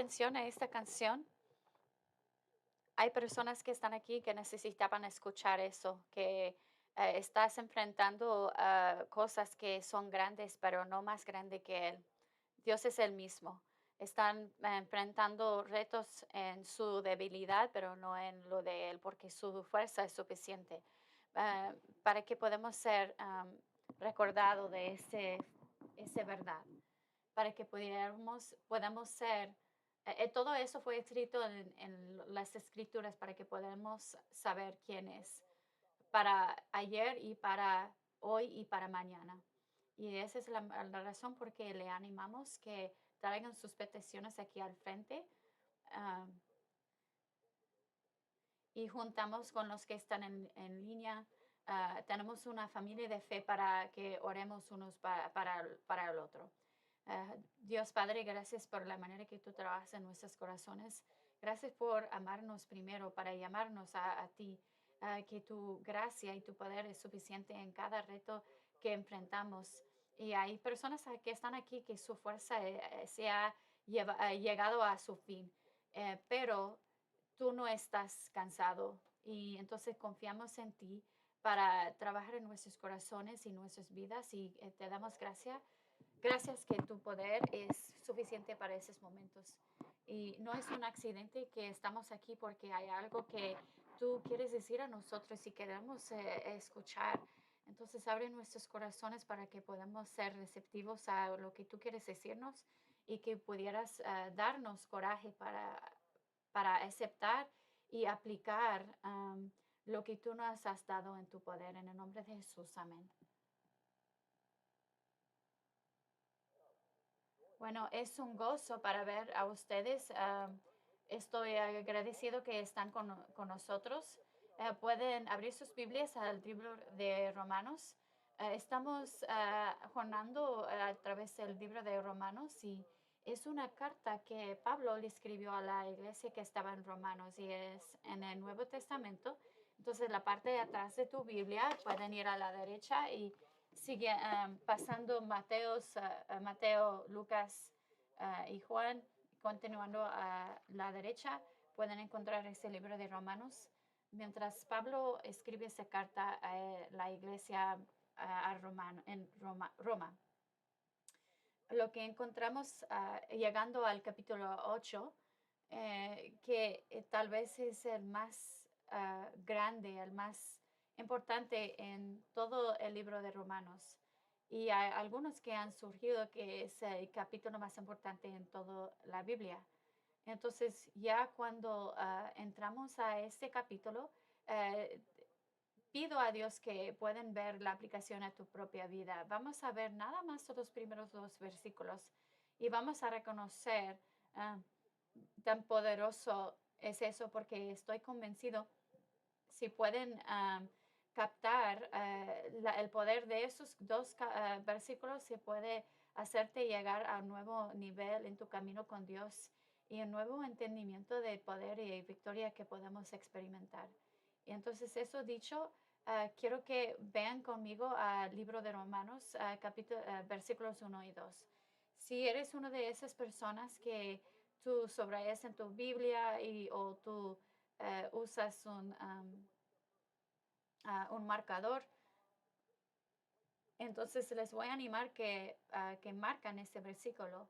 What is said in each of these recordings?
atención a esta canción. Hay personas que están aquí que necesitaban escuchar eso, que estás enfrentando cosas que son grandes, pero no más grande que Él. Dios es el mismo. Están enfrentando retos en su debilidad, pero no en lo de Él, porque su fuerza es suficiente para que podamos ser recordados de ese verdad, para que podamos ser, todo eso fue escrito en las escrituras para que podamos saber quién es, para ayer y para hoy y para mañana. Y esa es la razón por que le animamos que traigan sus peticiones aquí al frente, ah, y juntamos con los que están en línea. Tenemos una familia de fe para que oremos unos para el otro. Dios Padre, gracias por la manera que tú trabajas en nuestros corazones. Gracias por amarnos primero, para llamarnos a ti. Que tu gracia y tu poder es suficiente en cada reto que enfrentamos. Y hay personas que están aquí que su fuerza se ha llegado a su fin. Pero tú no estás cansado y entonces confiamos en ti para trabajar en nuestros corazones y nuestras vidas y te damos gracias que tu poder es suficiente para esos momentos. Y no es un accidente que estamos aquí porque hay algo que tú quieres decir a nosotros y queremos escuchar. Entonces abre nuestros corazones para que podamos ser receptivos a lo que tú quieres decirnos y que pudieras darnos coraje para aceptar y aplicar lo que tú nos has dado en tu poder. En el nombre de Jesús, amén. Bueno, es un gozo para ver a ustedes. Estoy agradecido que están con nosotros. Pueden abrir sus Biblias al libro de Romanos. Estamos jornando a través del libro de Romanos y es una carta que Pablo le escribió a la iglesia que estaba en Romanos y es en el Nuevo Testamento. Entonces, la parte de atrás de tu Biblia pueden ir a la derecha y sigue pasando Mateo, Lucas y Juan, continuando a la derecha, pueden encontrar ese libro de Romanos. Mientras Pablo escribe esa carta a la iglesia en Roma. Lo que encontramos llegando al capítulo 8, que tal vez es el más grande, el más importante en todo el libro de Romanos. Y hay algunos que han surgido que es el capítulo más importante en toda la Biblia. Entonces, ya cuando entramos a este capítulo, eh, pido a Dios que puedan ver la aplicación a tu propia vida. Vamos a ver nada más los primeros dos versículos y vamos a reconocer ah, tan poderoso es eso porque estoy convencido si pueden captar el poder de esos dos versículos, se puede hacerte llegar a un nuevo nivel en tu camino con Dios y un nuevo entendimiento de poder y victoria que podemos experimentar. Y entonces, eso dicho, quiero que vean conmigo al libro de Romanos, versículos 1 y 2. Si eres una de esas personas que tú subrayas en tu Biblia o tú usas un marcador, entonces les voy a animar que marcan ese versículo.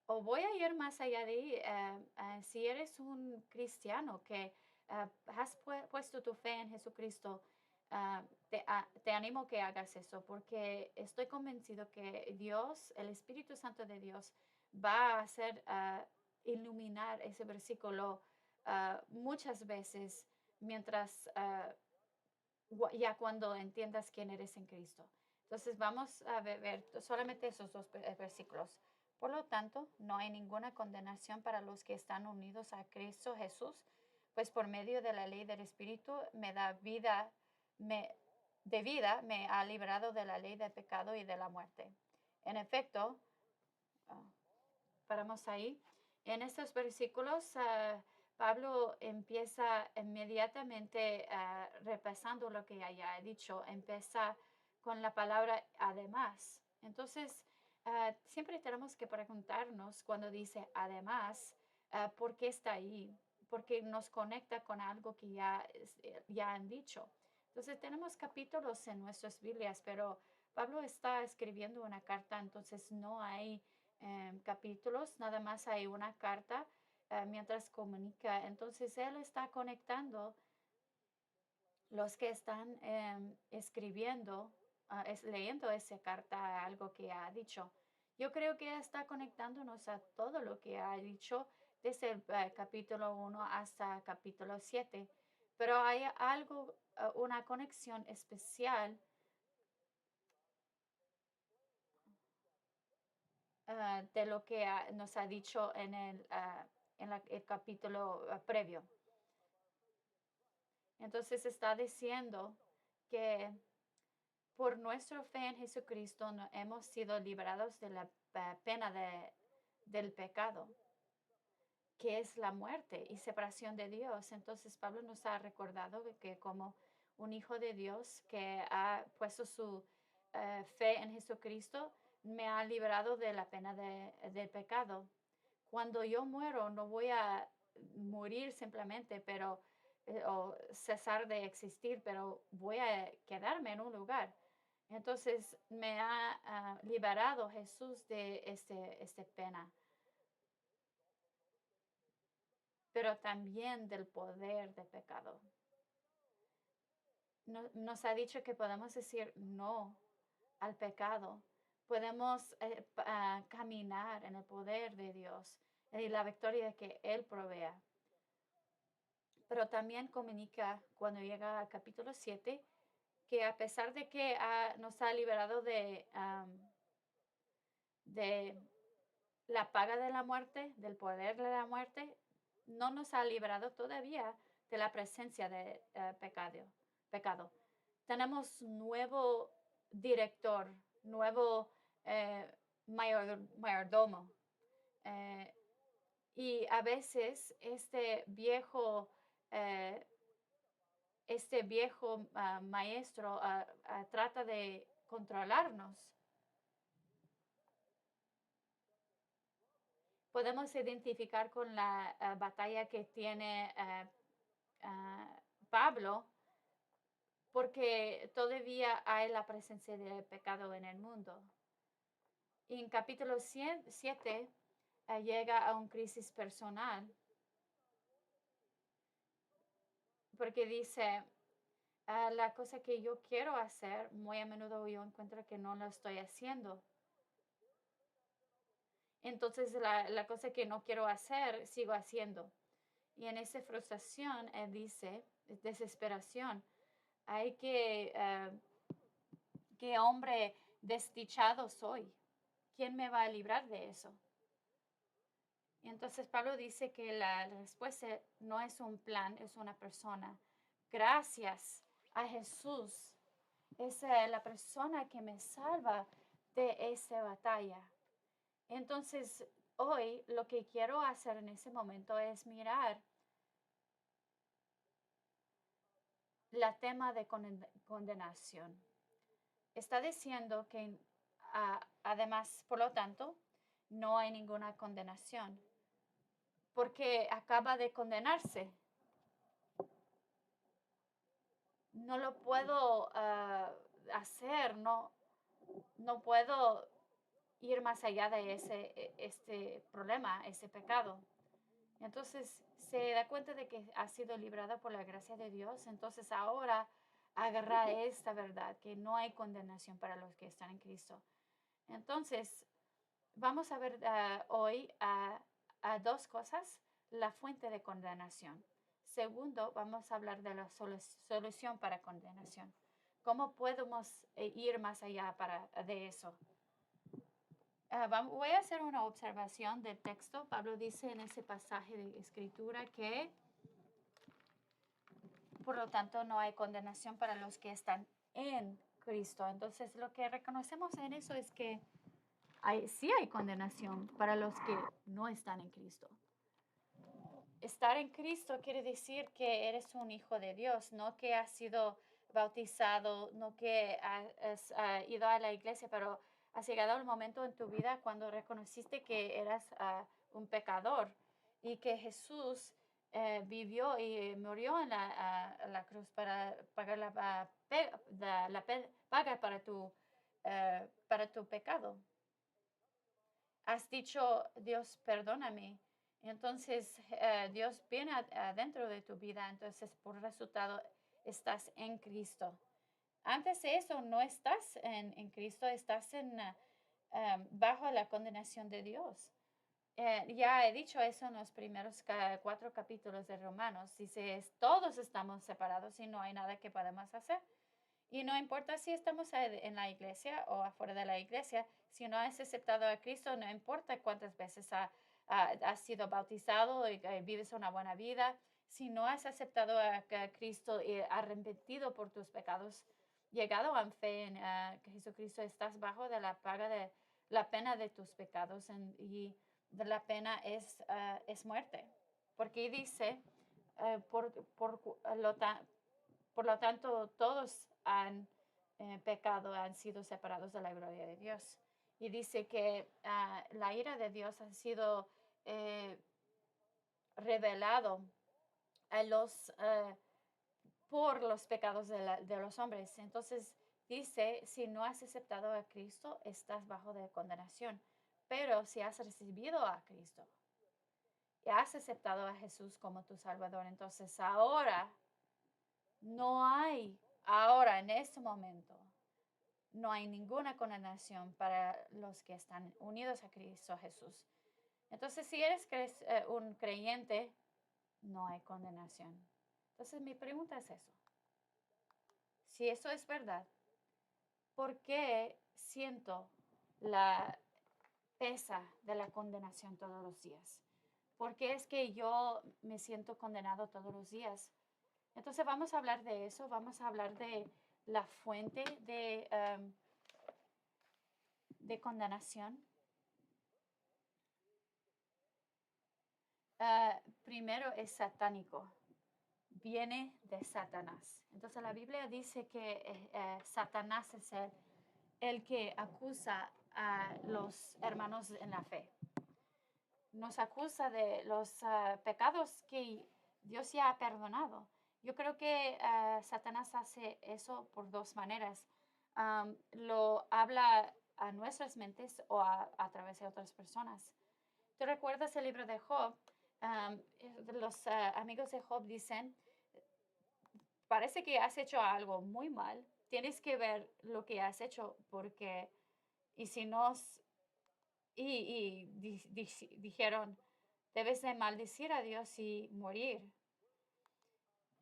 O voy a ir más allá de ahí. Si eres un cristiano que has puesto tu fe en Jesucristo, te animo que hagas eso, porque estoy convencido que Dios, el Espíritu Santo de Dios, va a hacer iluminar ese versículo muchas veces mientras ya cuando entiendas quién eres en Cristo. Entonces vamos a ver solamente esos dos versículos. Por lo tanto, no hay ninguna condenación para los que están unidos a Cristo Jesús, pues por medio de la ley del Espíritu me da vida, de vida me ha librado de la ley del pecado y de la muerte. En efecto, ah, paramos ahí. En estos versículos, Pablo empieza inmediatamente repasando lo que ya he dicho, empieza con la palabra además. Entonces, siempre tenemos que preguntarnos cuando dice además, ¿Por qué está ahí? Porque nos conecta con algo que ya, ya han dicho. Entonces tenemos capítulos en nuestras Biblias, pero Pablo está escribiendo una carta, entonces no hay capítulos, nada más hay una carta mientras comunica. Entonces él está conectando los que están escribiendo, leyendo esa carta a algo que ha dicho. Yo creo que está conectándonos a todo lo que ha dicho desde el capítulo 1 hasta capítulo 7, pero hay algo, una conexión especial de lo que nos ha dicho en el capítulo previo. Entonces está diciendo que por nuestra fe en Jesucristo hemos sido liberados de la pena del pecado, que es la muerte y separación de Dios. Entonces Pablo nos ha recordado de que como un hijo de Dios que ha puesto su fe en Jesucristo, me ha liberado de la pena del pecado. Cuando yo muero, no voy a morir simplemente, pero o cesar de existir, pero voy a quedarme en un lugar. Entonces me ha liberado Jesús de este pena, pero también del poder de pecado. Nos ha dicho que podemos decir no al pecado. Podemos caminar en el poder de Dios y la victoria que Él provea. Pero también comunica cuando llega al capítulo 7 que a pesar de que nos ha liberado de la paga de la muerte, del poder de la muerte, no nos ha librado todavía de la presencia de pecado. Tenemos nuevo director, nuevo mayordomo. eh, y a veces eh, este viejo maestro trata de controlarnos. Podemos identificar con la batalla que tiene Pablo, porque todavía hay la presencia del pecado en el mundo. Y en capítulo 7 llega a una crisis personal, porque dice, la cosa que yo quiero hacer, muy a menudo yo encuentro que no lo estoy haciendo. Entonces la cosa que no quiero hacer, sigo haciendo. Y en esa frustración, él dice, desesperación, hay qué hombre desdichado soy. ¿Quién me va a librar de eso? Y entonces Pablo dice que la respuesta no es un plan, es una persona. Gracias a Jesús, es la persona que me salva de esa batalla. Entonces, hoy lo que quiero hacer en ese momento es mirar la tema de condenación. Está diciendo que además, por lo tanto, no hay ninguna condenación, porque acaba de condenarse. No lo puedo hacer, no puedo ir más allá de este problema, ese pecado. Entonces se da cuenta de que ha sido librada por la gracia de Dios. Entonces ahora agarra esta verdad, que no hay condenación para los que están en Cristo. Entonces vamos a ver hoy a dos cosas: la fuente de condenación. Segundo, vamos a hablar de la solución para condenación. ¿Cómo podemos ir más allá de eso? Voy a hacer una observación del texto. Pablo dice en ese pasaje de escritura que, por lo tanto, no hay condenación para los que están en Cristo. Entonces, lo que reconocemos en eso es que sí hay condenación para los que no están en Cristo. Estar en Cristo quiere decir que eres un hijo de Dios, no que has sido bautizado, no que has ido a la iglesia, pero has llegado al momento en tu vida cuando reconociste que eras un pecador y que Jesús vivió y murió en la cruz para pagar paga para tu pecado. Has dicho, Dios, perdóname. Entonces, Dios viene adentro de tu vida. Entonces, por resultado, estás en Cristo. Antes de eso, no estás en Cristo, estás bajo la condenación de Dios. Ya he dicho eso en los primeros 4 capítulos de Romanos. Dice, todos estamos separados y no hay nada que podamos hacer. Y no importa si estamos en la iglesia o afuera de la iglesia, si no has aceptado a Cristo, no importa cuántas veces has sido bautizado y vives una buena vida, si no has aceptado a Cristo y arrepentido por tus pecados, llegado a fe en que Jesucristo, estás bajo de la paga de la pena de tus pecados y de la pena es muerte. Porque dice, por lo tanto, todos han pecado, han sido separados de la gloria de Dios. Y dice que la ira de Dios ha sido revelado a por los pecados de los hombres. Entonces dice, si no has aceptado a Cristo, estás bajo de condenación. Pero si has recibido a Cristo y has aceptado a Jesús como tu Salvador, entonces ahora no hay, ahora en este momento, no hay ninguna condenación para los que están unidos a Cristo Jesús. Entonces, si eres un creyente, no hay condenación. Entonces, mi pregunta es eso. Si eso es verdad, ¿por qué siento la pesa de la condenación todos los días? ¿Por qué es que yo me siento condenado todos los días? Entonces vamos a hablar de eso, vamos a hablar de la fuente de condenación. Primero es satánico, viene de Satanás. Entonces la Biblia dice que Satanás es el que acusa a los hermanos en la fe. Nos acusa de los pecados que Dios ya ha perdonado. Yo creo que Satanás hace eso por dos maneras. Lo habla a nuestras mentes o a través de otras personas. ¿Tú recuerdas el libro de Job? Los amigos de Job dicen, parece que has hecho algo muy mal. Tienes que ver lo que has hecho porque, y si no, dijeron, debes de maldecir a Dios y morir.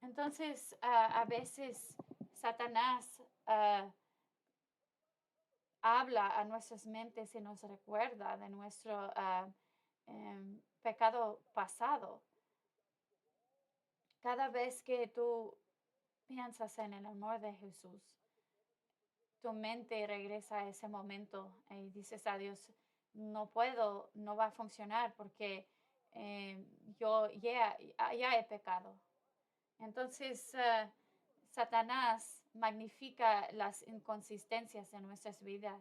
Entonces, a veces Satanás habla a nuestras mentes y nos recuerda de nuestro pecado pasado. Cada vez que tú piensas en el amor de Jesús, tu mente regresa a ese momento y dices a Dios, no puedo, no va a funcionar porque yo ya he pecado. Entonces, Satanás magnifica las inconsistencias de nuestras vidas.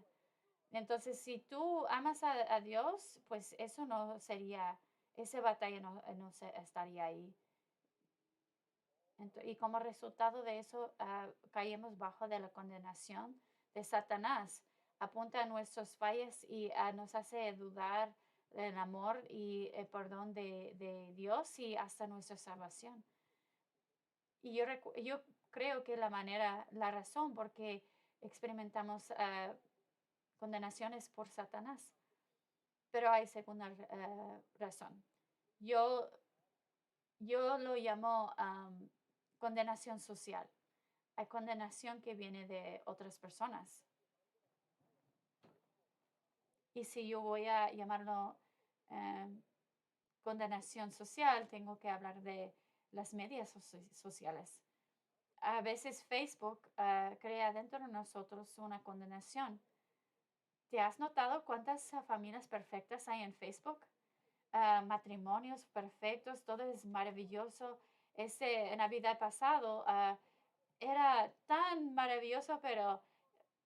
Entonces, si tú amas a Dios, pues eso no sería, esa batalla no estaría ahí. Y como resultado de eso, caemos bajo de la condenación de Satanás. Apunta a nuestros fallas y nos hace dudar del amor y el perdón de Dios y hasta nuestra salvación. Y yo creo que la razón por qué experimentamos condenaciones por Satanás. Pero hay segunda razón. Yo lo llamo condenación social. Hay condenación que viene de otras personas. Y si yo voy a llamarlo condenación social, tengo que hablar de las medias sociales. A veces Facebook crea dentro de nosotros una condenación. ¿Te has notado cuántas familias perfectas hay en Facebook? Matrimonios perfectos, todo es maravilloso. Navidad pasado era tan maravilloso, pero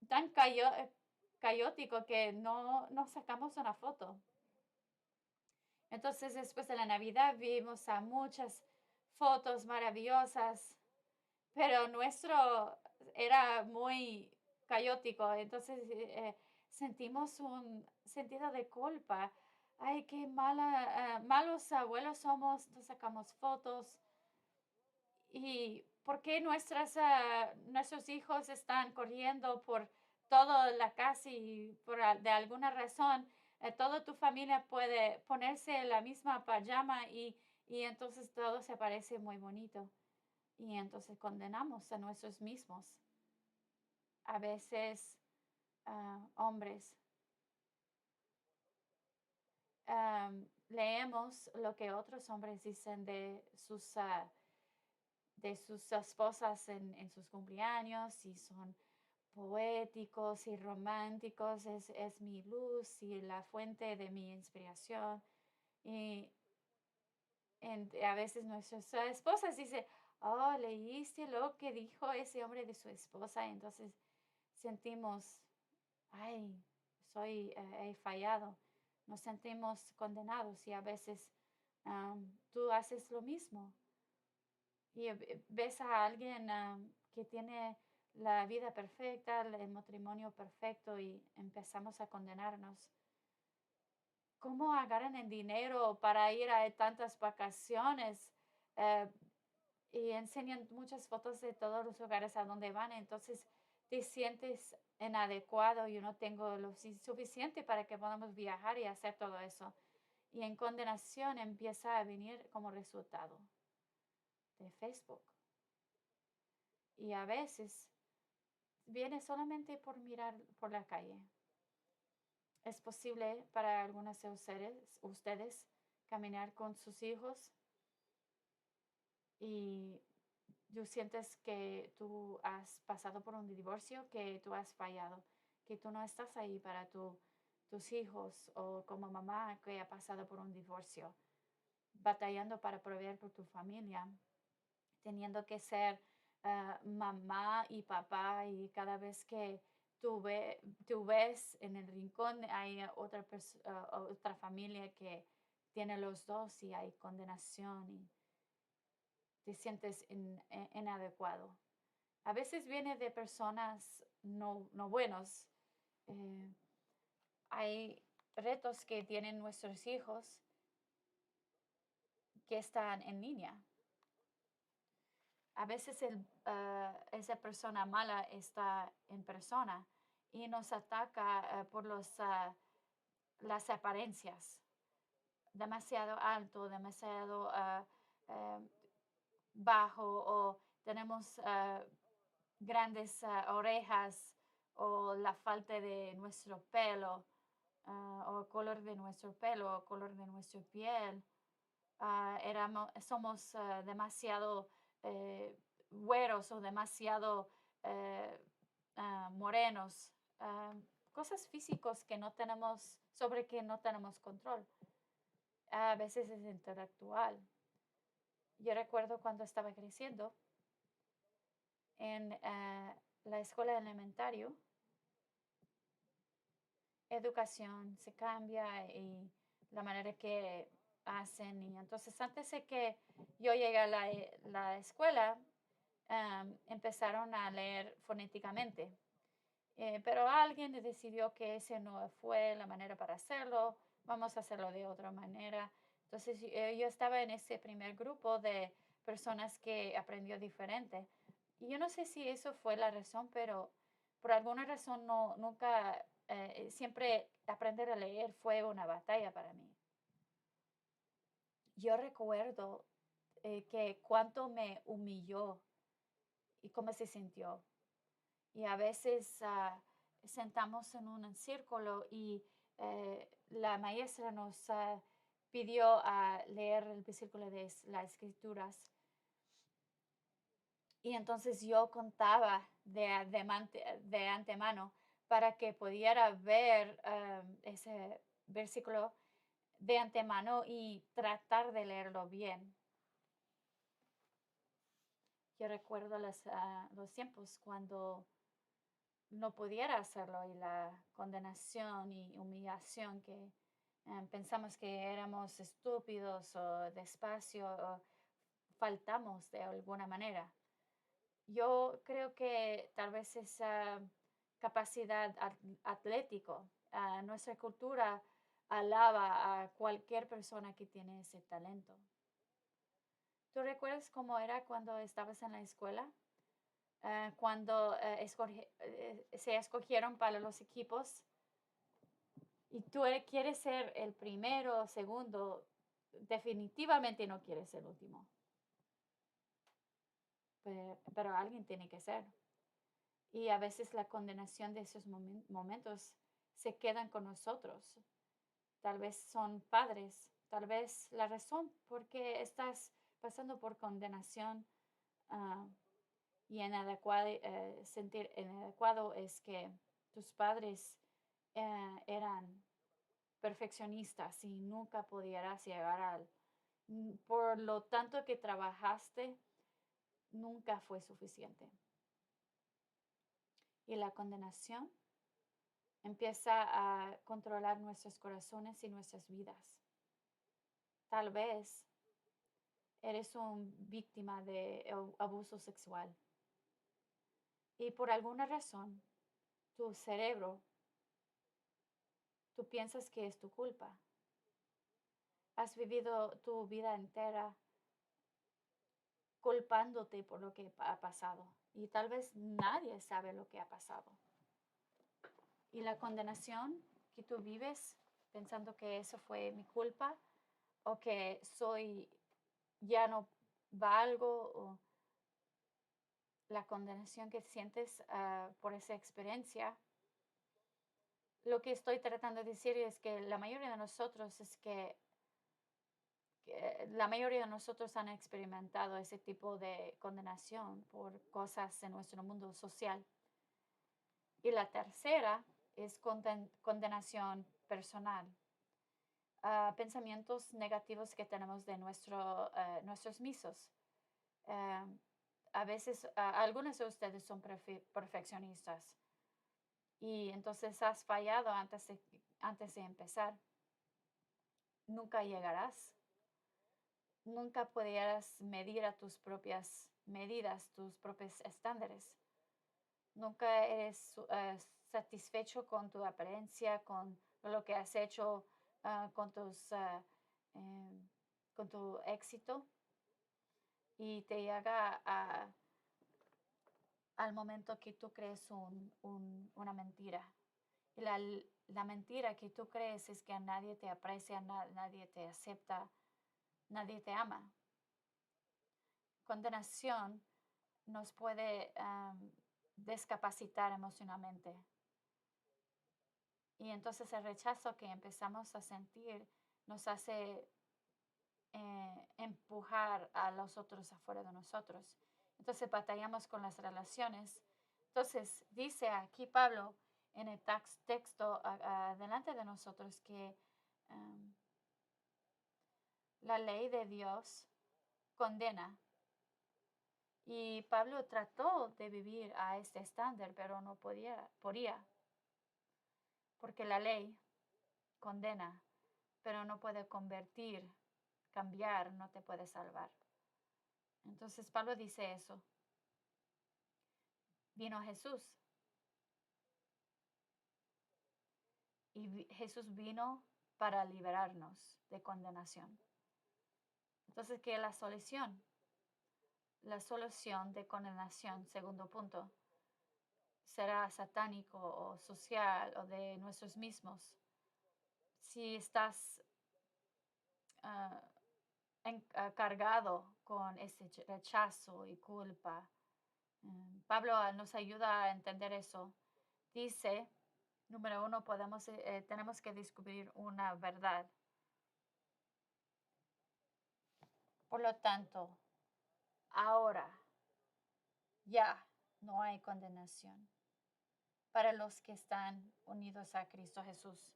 tan caótico que no sacamos una foto. Entonces, después de la Navidad vimos a muchas fotos maravillosas, pero nuestro era muy caótico. Entonces, sentimos un sentido de culpa. Ay, qué malos abuelos somos, nos sacamos fotos. ¿Y por qué nuestros hijos están corriendo por toda la casa y de alguna razón toda tu familia puede ponerse la misma pijama y entonces todo se parece muy bonito? Y entonces condenamos a nuestros mismos. A veces, hombres, leemos lo que otros hombres dicen de sus esposas en sus cumpleaños y son poéticos y románticos, es mi luz y la fuente de mi inspiración. Y a veces nuestras esposas dicen, oh, leíste lo que dijo ese hombre de su esposa, y entonces sentimos, ay, he fallado, nos sentimos condenados y a veces tú haces lo mismo y ves a alguien que tiene la vida perfecta, el matrimonio perfecto y empezamos a condenarnos. ¿Cómo agarran el dinero para ir a tantas vacaciones? Eh, y enseñan muchas fotos de todos los lugares a donde van. Entonces te sientes inadecuado. Yo no tengo lo suficiente para que podamos viajar y hacer todo eso. Y en condenación empieza a venir como resultado de Facebook. Y a veces viene solamente por mirar por la calle. Es posible para algunos de ustedes caminar con sus hijos y tú sientes que tú has pasado por un divorcio, que tú has fallado, que tú no estás ahí para tus hijos o como mamá que ha pasado por un divorcio, batallando para proveer por tu familia, teniendo que ser mamá y papá y cada vez que tú ves en el rincón hay otra familia que tiene los dos y hay condenación y te sientes inadecuado. A veces viene de personas no buenos. eh, Hay retos que tienen nuestros hijos que están en línea. A veces esa persona mala está en persona y nos ataca por las apariencias. Demasiado alto, demasiado eh, bajo o tenemos grandes orejas o la falta de nuestro pelo o color de nuestro pelo o color de nuestra piel. Somos demasiado güeros o demasiado eh, morenos. Cosas físicas que no tenemos, sobre que no tenemos control. A veces es intelectual. Yo recuerdo cuando estaba creciendo en la escuela elementario, educación se cambia y la manera que hacen. Y entonces, antes de que yo llegue a la escuela, empezaron a leer fonéticamente. Pero alguien decidió que ese no fue la manera para hacerlo, vamos a hacerlo de otra manera. Entonces, yo estaba en ese primer grupo de personas que aprendió diferente. Y yo no sé si eso fue la razón, pero por alguna razón nunca, siempre aprender a leer fue una batalla para mí. Yo recuerdo que cuánto me humilló y cómo se sintió. Y a veces sentamos en un círculo y la maestra nos pidió a leer el versículo de las escrituras. Y entonces yo contaba de antemano para que pudiera ver ese versículo de antemano y tratar de leerlo bien. Yo recuerdo los tiempos cuando no pudiera hacerlo y la condenación y humillación que Pensamos que éramos estúpidos o despacio o faltamos de alguna manera. Yo creo que tal vez esa capacidad atlético, nuestra cultura alaba a cualquier persona que tiene ese talento. ¿Tú recuerdas cómo era cuando estabas en la escuela? Cuando se escogieron para los equipos y tú quieres ser el primero o segundo, definitivamente no quieres ser el último, pero alguien tiene que ser. Y a veces la condenación de esos momentos se quedan con nosotros. Tal vez son padres, tal vez la razón por qué estás pasando por condenación ah, y sentir inadecuado es que tus padres eran perfeccionistas y nunca pudieras llegar por lo tanto que trabajaste, nunca fue suficiente. Y la condenación empieza a controlar nuestros corazones y nuestras vidas. Tal vez eres una víctima de abuso sexual y por alguna razón tu cerebro, tú piensas que es tu culpa. Has vivido tu vida entera culpándote por lo que ha pasado y tal vez nadie sabe lo que ha pasado. Y la condenación que tú vives pensando que eso fue mi culpa o que ya no valgo o la condenación que sientes por esa experiencia, lo que estoy tratando de decir es que la mayoría de nosotros la mayoría de nosotros han experimentado ese tipo de condenación por cosas en nuestro mundo social. Y la tercera es condenación personal. Pensamientos negativos que tenemos de nuestros mismos. Eh, a veces, algunos de ustedes son perfeccionistas y entonces has fallado antes de empezar. Nunca llegarás. Nunca pudieras medir a tus propias medidas, tus propios estándares. Nunca eres satisfecho con tu apariencia, con lo que has hecho, con con tu éxito. Y te llega al momento que tú crees una mentira. Y la mentira que tú crees es que nadie te aprecia, nadie te acepta, nadie te ama. Condenación nos puede discapacitar emocionalmente. Y entonces el rechazo que empezamos a sentir nos hace empujar a los otros afuera de nosotros. Entonces batallamos con las relaciones. Entonces dice aquí Pablo en el texto delante de nosotros que la ley de Dios condena. Y Pablo trató de vivir a este estándar, pero no podía, porque la ley condena, pero no puede cambiar, no te puede salvar. Entonces Pablo dice eso. Vino Jesús. Y Jesús vino para liberarnos de condenación. Entonces, ¿qué es la solución? La solución de condenación, segundo punto, será satánico o social o de nosotros mismos. Si estás cargado con ese rechazo y culpa, Pablo nos ayuda a entender eso. Dice, número uno, tenemos que descubrir una verdad. Por lo tanto, ahora ya no hay condenación para los que están unidos a Cristo Jesús.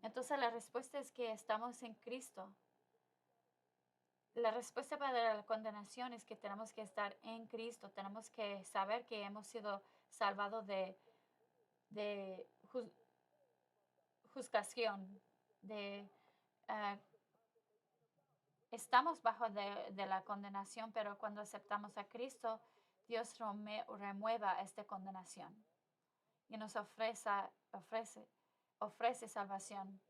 Entonces la respuesta es que estamos en Cristo. La respuesta para la condenación es que tenemos que estar en Cristo. Tenemos que saber que hemos sido salvados de juzgación, de ah, estamos bajo de la condenación, pero cuando aceptamos a Cristo, Dios remueva esta condenación y nos ofrece salvación,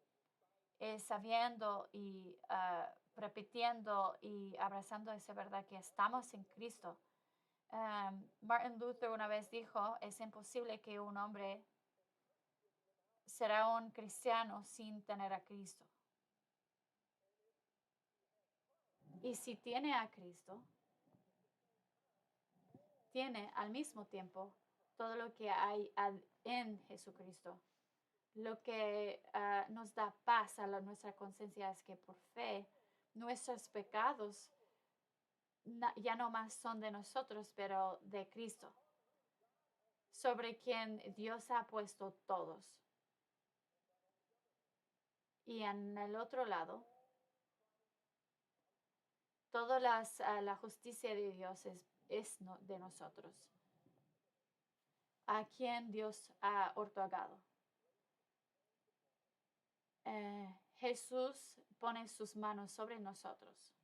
sabiendo y repitiendo y abrazando esa verdad que estamos en Cristo. Martin Luther una vez dijo, es imposible que un hombre será un cristiano sin tener a Cristo. Y si tiene a Cristo, tiene al mismo tiempo todo lo que hay en Jesucristo. Lo que nos da paz a nuestra conciencia es que por fe nuestros pecados ya no más son de nosotros, pero de Cristo, sobre quien Dios ha puesto todos. Y en el otro lado, toda la justicia de Dios es de nosotros, a quien Dios ha otorgado. Jesús pone sus manos sobre nosotros.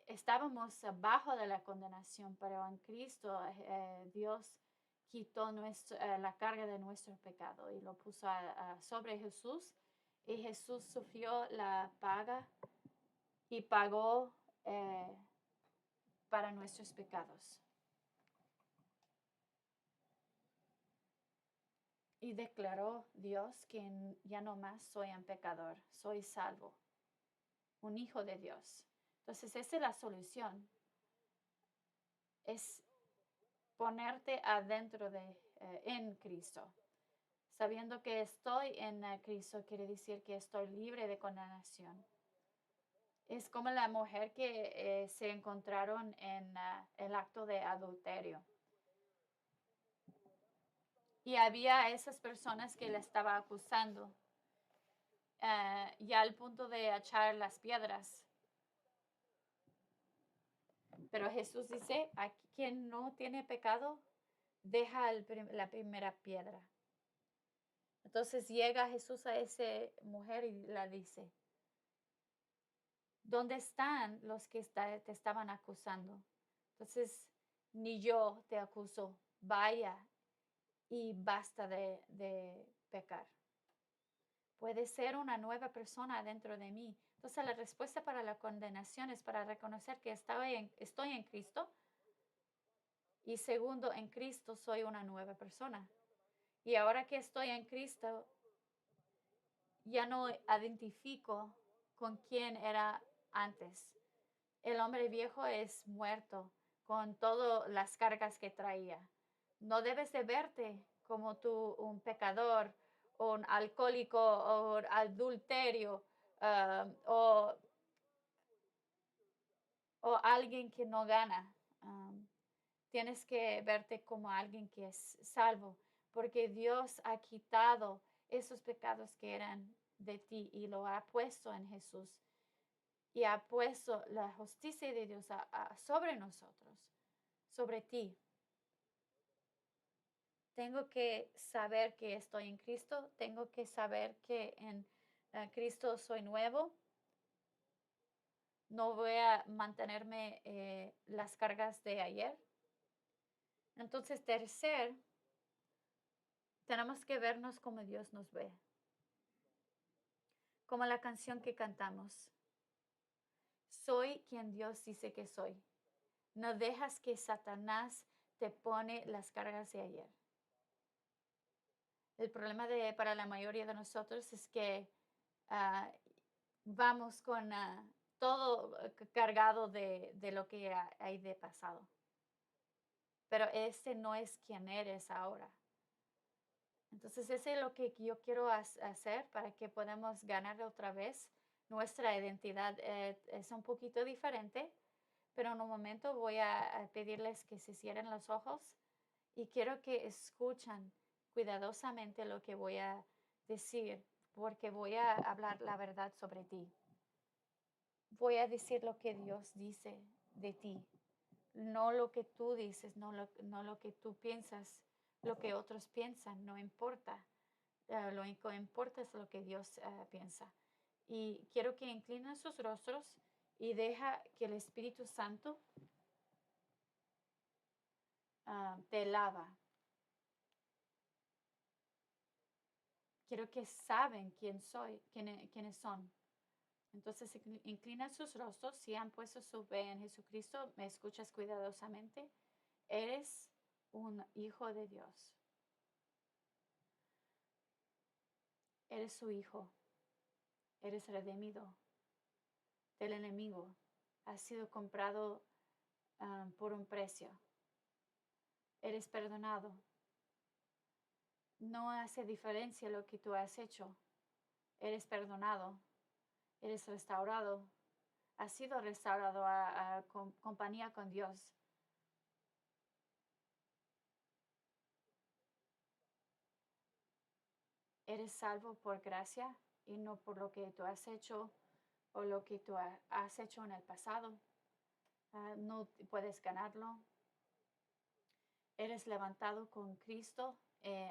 Estábamos abajo de la condenación, pero en Cristo Dios quitó la carga de nuestro pecado y lo puso sobre Jesús. Y Jesús sufrió la paga y pagó para nuestros pecados. Y declaró Dios que ya no más soy un pecador, soy salvo, un hijo de Dios. Entonces esa es la solución, es ponerte adentro en Cristo. Sabiendo que estoy en Cristo quiere decir que estoy libre de condenación. Es como la mujer que se encontraron en el acto de adulterio. Y había esas personas que le estaba acusando, ya al punto de echar las piedras. Pero Jesús dice, a quien no tiene pecado, deja la primera piedra. Entonces llega Jesús a esa mujer y la dice, ¿dónde están los que te estaban acusando? Entonces, ni yo te acuso, vaya y basta de pecar. Puede ser una nueva persona dentro de mí. Entonces, la respuesta para la condenación es para reconocer que estoy en Cristo. Y segundo, en Cristo soy una nueva persona. Y ahora que estoy en Cristo, ya no identifico con quién era antes. El hombre viejo es muerto con todas las cargas que traía. No debes de verte como tú un pecador, un alcohólico o adulterio o alguien que no gana. Tienes que verte como alguien que es salvo, porque Dios ha quitado esos pecados que eran de ti y lo ha puesto en Jesús y ha puesto la justicia de Dios sobre nosotros, sobre ti. Tengo que saber que estoy en Cristo, tengo que saber que en Cristo soy nuevo. No voy a mantenerme las cargas de ayer. Entonces, tercer, tenemos que vernos como Dios nos ve. Como la canción que cantamos. Soy quien Dios dice que soy. No dejas que Satanás te pone las cargas de ayer. El problema para la mayoría de nosotros es que vamos con todo cargado de lo que hay de pasado. Pero ese no es quien eres ahora. Entonces, ese es lo que yo quiero hacer para que podamos ganar otra vez nuestra identidad. Es un poquito diferente, pero en un momento voy a pedirles que se cierren los ojos y quiero que escuchen cuidadosamente lo que voy a decir, porque voy a hablar la verdad sobre ti. Voy a decir lo que Dios dice de ti, no lo que tú dices, no lo que tú piensas, lo que otros piensan, no importa. Lo único que importa es lo que Dios piensa. Y quiero que inclinen sus rostros y deja que el Espíritu Santo te lava. Quiero que saben quién soy, quiénes son. Entonces inclina sus rostros. Si han puesto su fe en Jesucristo, me escuchas cuidadosamente. Eres un hijo de Dios. Eres su hijo. Eres redimido del enemigo. Has sido comprado por un precio. Eres perdonado. No hace diferencia lo que tú has hecho. Eres perdonado. Eres restaurado. Has sido restaurado a compañía con Dios. Eres salvo por gracia y no por lo que tú has hecho o lo que tú has hecho en el pasado. No puedes ganarlo. Eres levantado con Cristo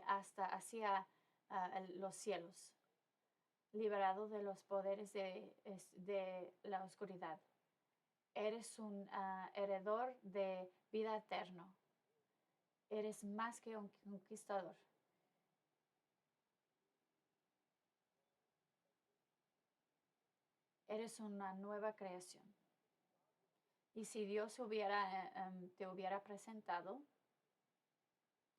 hasta hacia los cielos, liberado de los poderes de la oscuridad. Eres un heredor de vida eterna. Eres más que un conquistador. Eres una nueva creación. Y si Dios te hubiera presentado,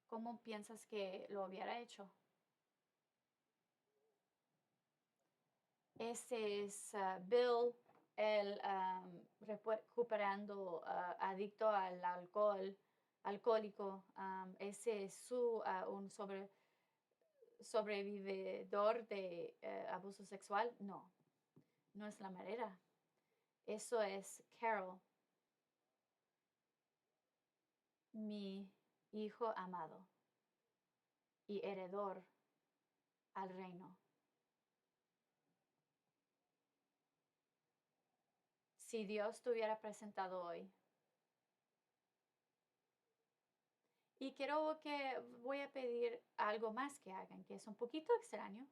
¿cómo piensas que lo hubiera hecho? Ese es Bill, el recuperando adicto al alcohol, alcohólico. Ese es un sobrevividor de abuso sexual. No, no es la manera. Eso es Carol, mi hijo amado y heredor al reino. Si Dios te hubiera presentado hoy, y voy a pedir algo más que hagan, que es un poquito extraño.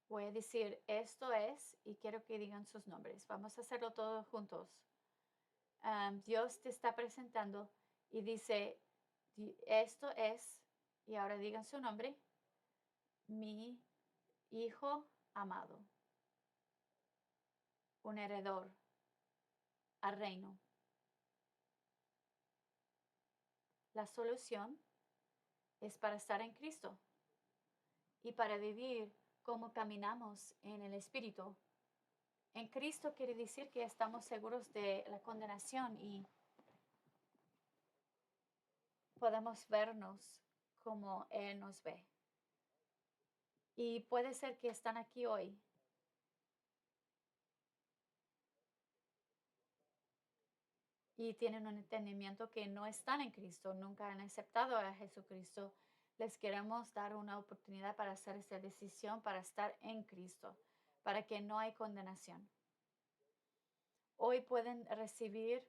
Voy a decir esto es y quiero que digan sus nombres. Vamos a hacerlo todos juntos. Dios te está presentando y dice, esto es, y ahora digan su nombre, mi hijo amado, un heredor al reino. La solución es para estar en Cristo y para vivir como caminamos en el Espíritu. En Cristo quiere decir que estamos seguros de la condenación y podemos vernos como Él nos ve. Y puede ser que están aquí hoy y tienen un entendimiento que no están en Cristo, nunca han aceptado a Jesucristo. Les queremos dar una oportunidad para hacer esta decisión, para estar en Cristo, para que no hay condenación. Hoy pueden recibir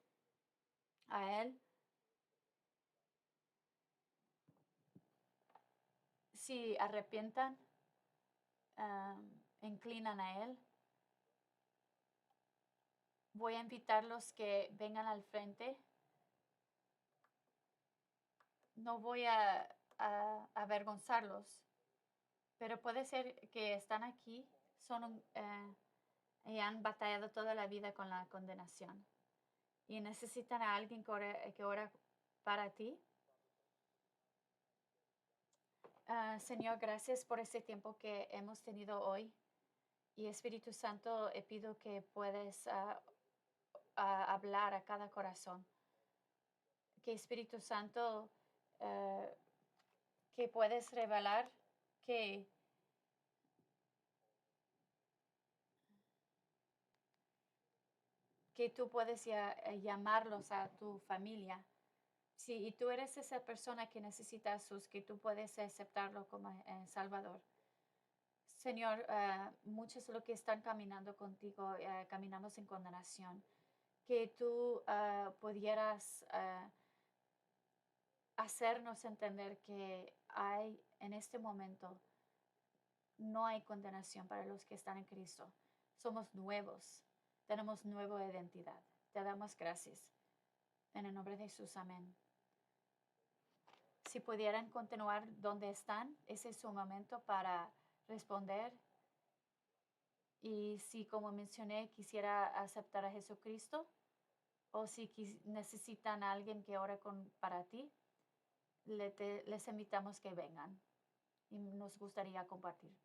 a Él. Si arrepientan, inclinan a Él. Voy a invitarlos que vengan al frente. No voy a avergonzarlos, pero puede ser que están aquí, y han batallado toda la vida con la condenación y necesitan a alguien que ora para ti. Señor, gracias por este tiempo que hemos tenido hoy. Y Espíritu Santo, pido que puedes hablar a cada corazón. Que Espíritu Santo, que puedes revelar que tú puedes llamarlos a tu familia. Sí, y tú eres esa persona que necesita a Jesús, que tú puedes aceptarlo como Salvador. Señor, muchos de los que están caminando contigo, caminamos en condenación. Que tú pudieras hacernos entender que hay en este momento no hay condenación para los que están en Cristo. Somos nuevos, tenemos nueva identidad. Te damos gracias. En el nombre de Jesús, amén. Si pudieran continuar donde están, ese es su momento para responder. Y si, como mencioné, quisiera aceptar a Jesucristo o si necesitan a alguien que ore para ti, les invitamos que vengan y nos gustaría compartir.